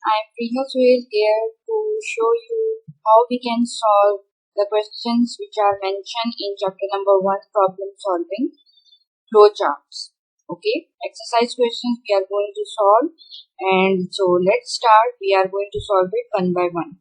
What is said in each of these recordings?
I'm Flowchart here to show you how we can solve the questions which are mentioned in chapter number 1, problem solving, flowcharts. Okay, exercise questions we are going to solve, and so let's start. We are going to solve it one by one.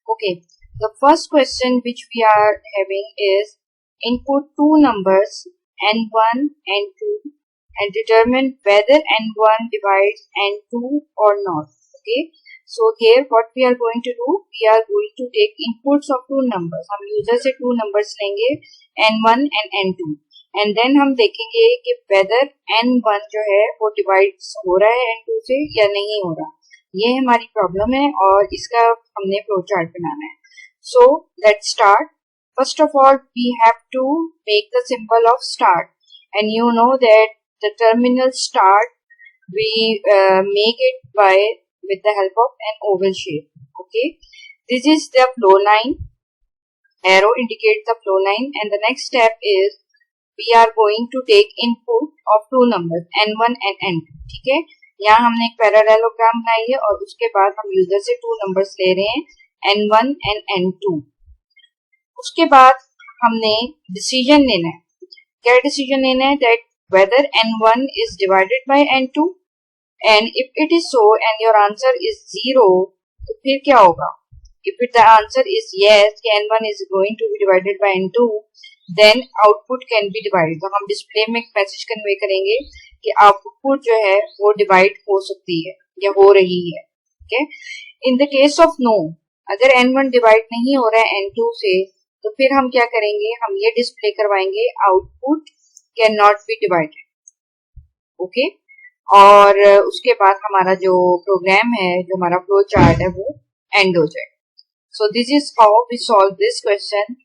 Okay, the first question which we are having is input two numbers n1 and 2 and determine whether n1 divides n2 or not. Okay, so here what we are going to do, we are going to take inputs of two numbers. हम user से two numbers लेंगे n1 and n2 and then हम देखेंगे कि whether n1 जो है वो divides हो रहा है n2 से या नहीं हो रहा. ये हमारी प्रॉब्लम है और इसका हमने फ्लो चार्ट बनाना है. So let's start. First of all we have to make the symbol of start and you know that the terminal start we make it by with the help of an oval shape. Okay, this is the flow line. Arrow indicates the flow line, and the next step is we are going to take input of two numbers n1 and n2. ठीक है, यहाँ हमने एक parallelogram बनाई है और उसके बाद हम यूजर से टू नंबर्स ले रहे हैं n1 and n2. उसके बाद हमने डिसीजन लेना है. क्या डिसीजन लेना है? That whether n1 is divided by n2 and if it is so and your answer is 0, तो फिर क्या होगा? If the answer is yes, n1 is going to be divided by n2, then output can be divided. तो हम display में एक message convey करेंगे कि आउटपुट जो है वो डिवाइड हो सकती है या हो रही है. Okay, in the case of no, अगर n1 डिवाइड नहीं हो रहा है n2 से, तो फिर हम क्या करेंगे? हम ये डिस्प्ले करवाएंगे output can not be divided. Okay, और उसके बाद हमारा जो प्रोग्राम है, जो हमारा फ्लो चार्ट है, वो एंड हो जाए. So this is how we solve this question.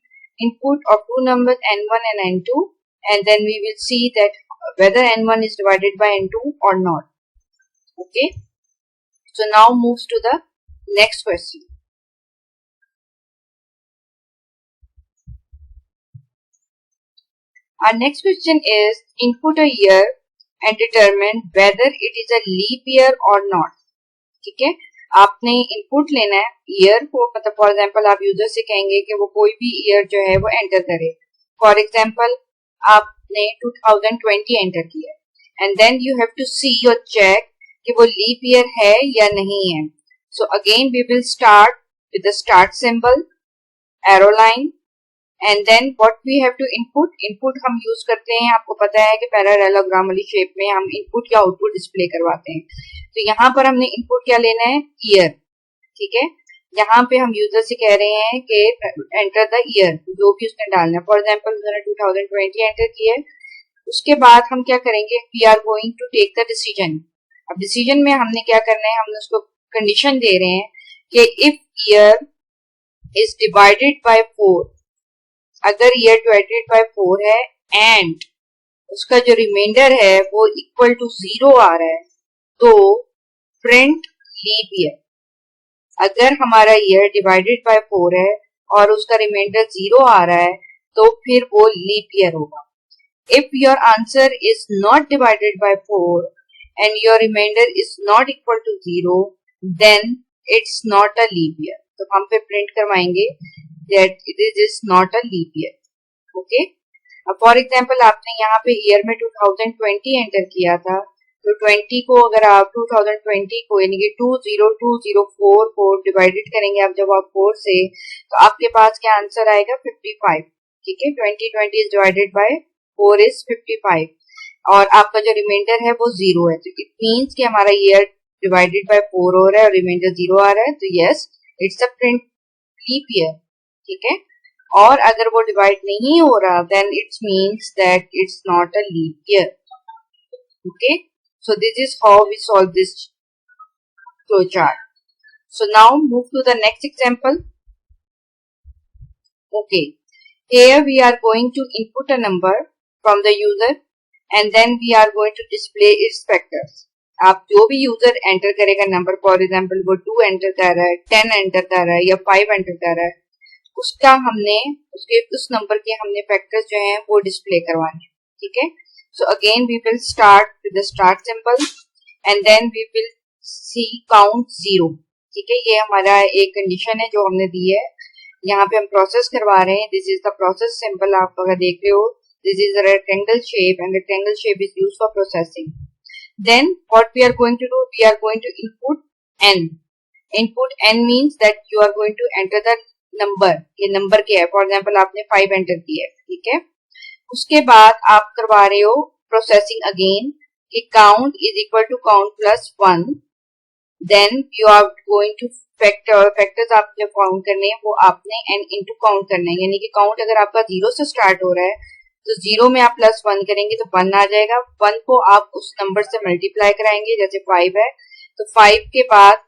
Input of two numbers n1 and n2, and then we will see that whether n1 is divided by n2 or not. Okay, so now moves to the next question. Our next question is input a year and determine whether it is a leap year or not. ठीक है, आपने input लेना है year को. मतलब for example आप user से कहेंगे कि वो कोई भी ईयर जो है वो एंटर करे. फॉर एग्जाम्पल आपने 2020 एंटर किया and then you have to see your check कि वो लीप ईयर है या नहीं है. So again we will start with the start symbol, arrow line, and then what we have to input हम use करते हैं. आपको पता है कि पैरेललोग्राम वाली शेप में हम इनपुट या आउटपुट डिस्प्ले करवाते हैं. तो यहाँ पर हमने इनपुट क्या लेना है? ईयर. ठीक है, यहाँ पे हम यूजर से कह रहे हैं कि एंटर द ईयर, जो भी उसने डालना है. फॉर एग्जाम्पल उसने 2020 एंटर किया है. उसके बाद हम क्या करेंगे? We are going to take the decision. अब डिसीजन में हमने क्या करना है? हमने उसको कंडीशन दे रहे हैं कि if year is divided by 4, अगर ईयर डिवाइडेड बाय 4 है एंड उसका जो रिमाइंडर है वो इक्वल टू 0 आ रहा है, तो प्रिंट लीप ईयर. अगर हमारा ईयर डिवाइडेड बाय 4 है और उसका रिमाइंडर 0 आ रहा है, तो फिर वो लीप ईयर होगा. If your answer is not divided by 4 and your reminder is not equal to 0, then it's not a leap year. तो हम पे प्रिंट करवाएंगे that it is not a leap year. Okay, for example आपने यहाँ पे year में 2020 enter किया था, तो 20 को अगर आप 2020 को यानी कि 20204 को डिवाइडेड करेंगे आप जब आप 4 से, तो आपके पास क्या आंसर आएगा? 55. ठीक है, 2020 इज डिवाइडेड बाय 4 इज 55 और आपका जो रिमाइंडर है वो 0 है. तो इट मीन्स कि हमारा ईयर डिवाइडेड बाय 4 हो रहा है और रिमाइंडर 0 आ रहा है. तो yes, it's a print leap year. ठीक है, और अगर वो डिवाइड नहीं हो रहा, then it's means that it's not a leap year. Okay, so this is how we solve this flow chart. So now move to the next example. Okay, here we are going to input a number from the user and then we are going to display its factors. आप जो भी user enter करेगा number, for example वो 2 enter कर रहा है, 10 enter कर रहा है या 5 एंटर कर रहा है, उसका हमने उसके उस नंबर के हमने फैक्टर्स जो हैं वो डिस्प्ले करवाने हैं, ठीक है। So again we will start with the start symbol and then we will see count 0, ठीक है। ये हमारा एक कंडीशन है जो हमने दी है। यहाँ पे हम प्रोसेस करवा रहे हैं। This is the process symbol, आप अगर देख रहे हो, this is a rectangle shape and rectangle shape is used for processing. Then what we are going to do, we are going to input n. Input n means that you are going to enter the number. ये number क्या है, for example आपने 5 enter किया है, ठीक है। उसके बाद आप करवा रहे हो प्रोसेसिंग अगेन कि count is equal to count plus 1। Then you are going to factors आप जब काउंट करने हैं वो आपने n इंटू काउंट करना है, यानी कि काउंट अगर आपका 0 से स्टार्ट हो रहा है तो 0 में आप प्लस 1 करेंगे तो 1 आ जाएगा। 1 को आप उस नंबर से मल्टीप्लाई कराएंगे, जैसे 5 है तो 5 के बाद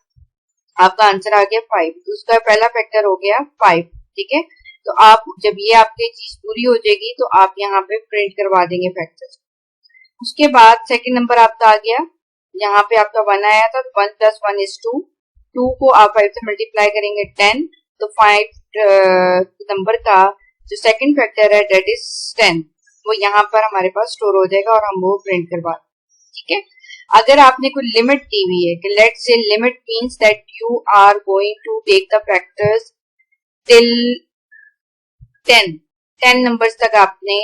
आपका आंसर आ गया 5, तो उसका पहला फैक्टर हो गया 5, ठीक है। तो आप जब ये आपकी चीज पूरी हो जाएगी तो आप यहाँ पे प्रिंट करवा देंगे फैक्टर्स। उसके बाद सेकंड नंबर आपका आ गया, यहाँ पे आपका 1 आया था, तो 1 प्लस 1 इज 2। 2 को आप 5 से मल्टीप्लाई करेंगे 10, तो 5 नंबर का जो सेकंड फैक्टर है दैट इज 10, वो यहाँ पर हमारे पास स्टोर हो जाएगा और हम वो प्रिंट करवा देंगे, ठीक है। अगर आपने कोई लिमिट दी हुई है कि let's say limit means that you are going to take the factors till 10 numbers तक आपने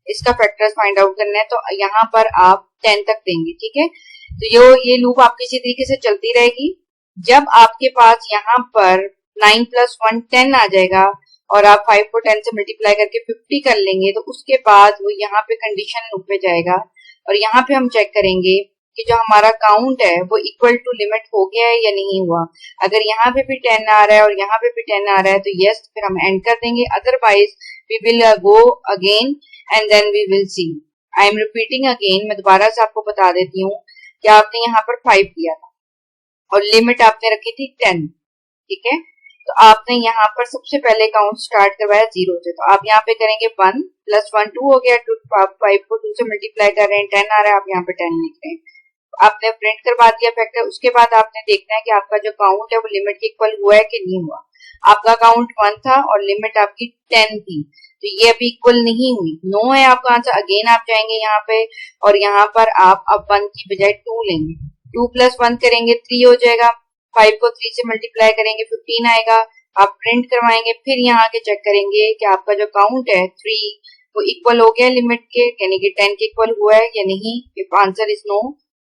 इसका फैक्टर्स फाइंड आउट करना है, तो यहाँ पर आप 10 तक देंगे, ठीक है। तो ये लूप आपकी इसी तरीके से चलती रहेगी। जब आपके पास यहाँ पर 9 प्लस 1 10 आ जाएगा और आप 5 को 10 से मल्टीप्लाई करके 50 कर लेंगे, तो उसके बाद वो यहाँ पे कंडीशन लूप पे जाएगा और यहाँ पे हम चेक करेंगे कि जो हमारा काउंट है वो इक्वल टू लिमिट हो गया है या नहीं हुआ। अगर यहाँ पे भी 10 आ रहा है और यहाँ पे भी 10 आ रहा है तो यस, फिर हम एंड कर देंगे, otherwise we will go again and then we will see. I am repeating again, मैं दोबारा से आपको बता देती हूँ कि आपने यहाँ पर 5 दिया था और लिमिट आपने रखी थी 10, ठीक है। तो आपने यहाँ पर सबसे पहले काउंट स्टार्ट करवाया 0 से, तो आप यहाँ पे करेंगे 1 प्लस 1 2 हो गया, 5 को 2 से मल्टीप्लाई कर रहे हैं 10 आ रहा है, आप यहाँ पे 10 लिख रहे हैं, आपने प्रिंट करवा दिया फैक्टर। उसके बाद आपने देखना है कि आपका जो काउंट है वो लिमिट के इक्वल हुआ है कि नहीं हुआ। आपका काउंट 1 था और लिमिट आपकी 10 थी, तो ये अभी इक्वल नहीं हुई, नो है आपका आंसर। अगेन आप जाएंगे यहाँ पे और यहाँ पर आप अब 1 की बजाय 2 लेंगे, 2 प्लस 1 करेंगे 3 हो जाएगा, 5 को 3 से मल्टीप्लाई करेंगे 15 आएगा, आप प्रिंट करवाएंगे, फिर यहाँ के चेक करेंगे कि आपका जो काउंट है 3 वो इक्वल हो गया लिमिट के, यानी कि 10 के इक्वल हुआ है या नहीं। If answer is no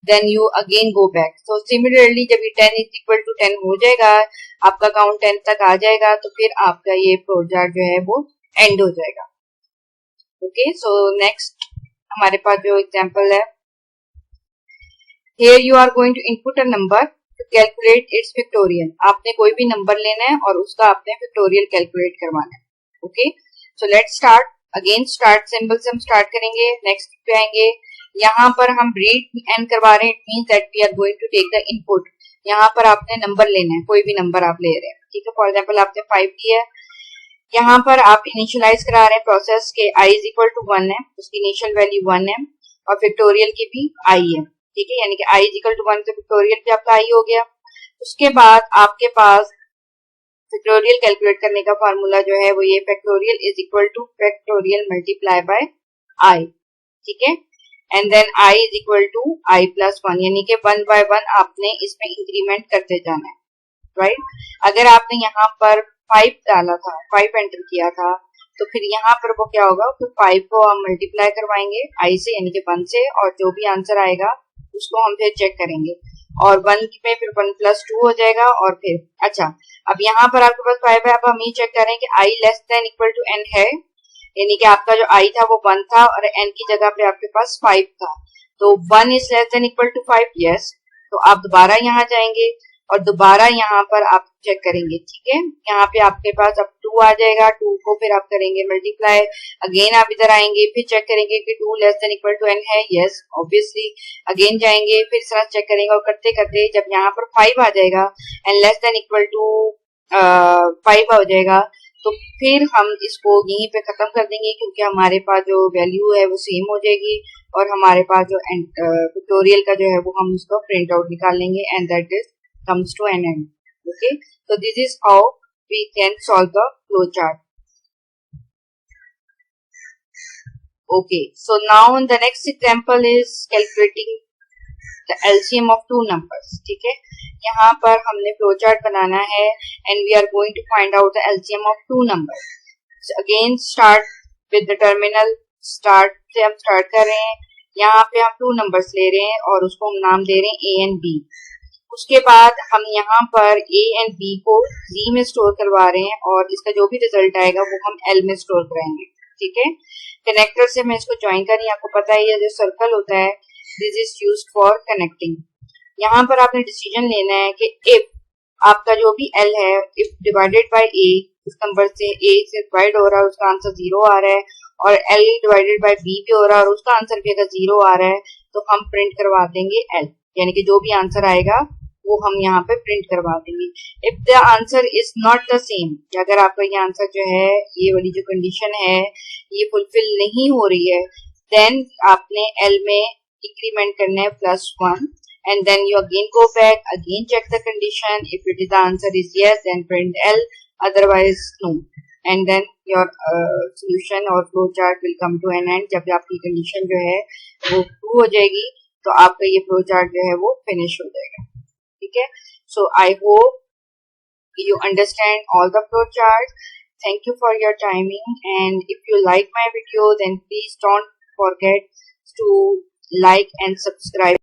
then you again go back. So similarly जब ये 10 इज इक्वल टू 10 हो जाएगा, आपका काउंट 10 तक आ जाएगा, तो फिर आपका ये फ्लोचार्ट जो है वो एंड हो जाएगा। ओके, सो नेक्स्ट हमारे पास जो एग्जांपल है, here you are going to input a number to calculate its factorial. आपने कोई भी नंबर लेना है और उसका आपने फैक्टोरियल कैलकुलेट करवाना है। Okay, so let's start again, start symbol से हम स्टार्ट करेंगे, नेक्स्ट पे आएंगे। यहाँ पर हम रीड एंड करवा रहे हैं, it means that we are going to take the input. यहाँ पर आपने नंबर लेना है, कोई भी नंबर आप ले रहे हैं, ठीक है। फॉर एग्जाम्पल आपने 5 दिया है, यहाँ पर आप इनिशियलाइज करा रहे हैं प्रोसेस के i इज इक्वल टू 1 है, उसकी इनिशियल वैल्यू 1 है और फैक्टोरियल की भी i है, ठीक है, यानी कि i इज इक्वल टू 1 से फैक्टोरियल भी आपका i हो गया। उसके बाद आपके पास फैक्टोरियल कैलकुलेट करने का फॉर्मूला जो है वो ये factorial is equal to factorial multiply by i, ठीक है, and then i is equal to i plus 1, यानी कि 1 बाय 1 आपने इसमें इंक्रीमेंट करते जाना है, राइट। अगर आपने यहाँ पर 5 डाला था, 5 एंटर किया था, तो फिर यहाँ पर वो क्या होगा, तो 5 को हम मल्टीप्लाई करवाएंगे i से, यानी कि 1 से, और जो भी आंसर आएगा उसको हम फिर चेक करेंगे और 1 में फिर 1 प्लस 2 हो जाएगा और फिर अच्छा, अब यहाँ पर आपके पास 5 है, अब हम ये चेक करें कि i less than equal to n है, यानी कि आपका जो i था वो 1 था और n की जगह पे आपके पास 5 था, तो 1 is less than equal to 5, yes. तो आप दोबारा यहाँ जाएंगे और दोबारा यहाँ पर आप चेक करेंगे, ठीक है। यहाँ पे आपके पास अब 2 आ जाएगा, 2 को फिर आप करेंगे मल्टीप्लाई, अगेन आप इधर आएंगे, फिर चेक करेंगे कि 2 less than equal to n है, यस ऑब्वियसली। अगेन जाएंगे, फिर इस तरह चेक करेंगे और करते करते जब यहाँ पर 5 आ जाएगा and less than equal to 5 हो जाएगा, तो फिर हम इसको यहीं पे खत्म कर देंगे, क्योंकि हमारे पास जो वैल्यू है वो सेम हो जाएगी और हमारे पास जो फैक्टोरियल का जो है वो हम उसको प्रिंट आउट निकाल लेंगे and that is comes to an end. Okay, so this is how we can solve the flowchart. Okay, so now the next example is calculating the LCM of two numbers. ठीक है, यहाँ पर हमने flowchart बनाना है and we are going to find out the LCM of two numbers. So again start with the terminal. Start से हम start कर रहे हैं. यहाँ पे हम two numbers ले रहे हैं और उसको हम नाम दे रहे हैं A and B. उसके बाद हम यहाँ पर A and B को Z में स्टोर करवा रहे हैं और इसका जो भी रिजल्ट आएगा वो हम L में स्टोर कराएंगे. ठीक है, कनेक्टर से मैं इसको ज्वाइन कर रही हूँ. आपको पता है ये जो सर्कल होता है this is used for connecting. यहाँ पर आपने डिसीजन लेना है कि इफ आपका जो भी L है इफ डिवाइडेड बाय A, इस नंबर से A से डिवाइड हो रहा है उसका आंसर 0 आ रहा है और L डिवाइडेड बाय B भी हो रहा है और उसका आंसर भी अगर 0 आ रहा है तो हम प्रिंट करवा देंगे L, यानी कि जो भी आंसर आएगा वो हम यहाँ पे प्रिंट करवा देंगे. If the answer is not the same, अगर आपका ये आंसर जो है ये वाली जो कंडीशन है ये फुलफिल नहीं हो रही है देन आपने L में इंक्रीमेंट करना है +1 and then you again go back, again check the condition. If it is the answer is yes, then print L, otherwise no, and then your solution or flow chart will come to an end. जब आपकी condition जो है वो true हो जाएगी तो आपका ये flow chart जो है वो finish हो जाएगा. ठीक है, so I hope you understand all the flow charts. Thank you for your timing, and if you like my video then please don't forget to like and subscribe.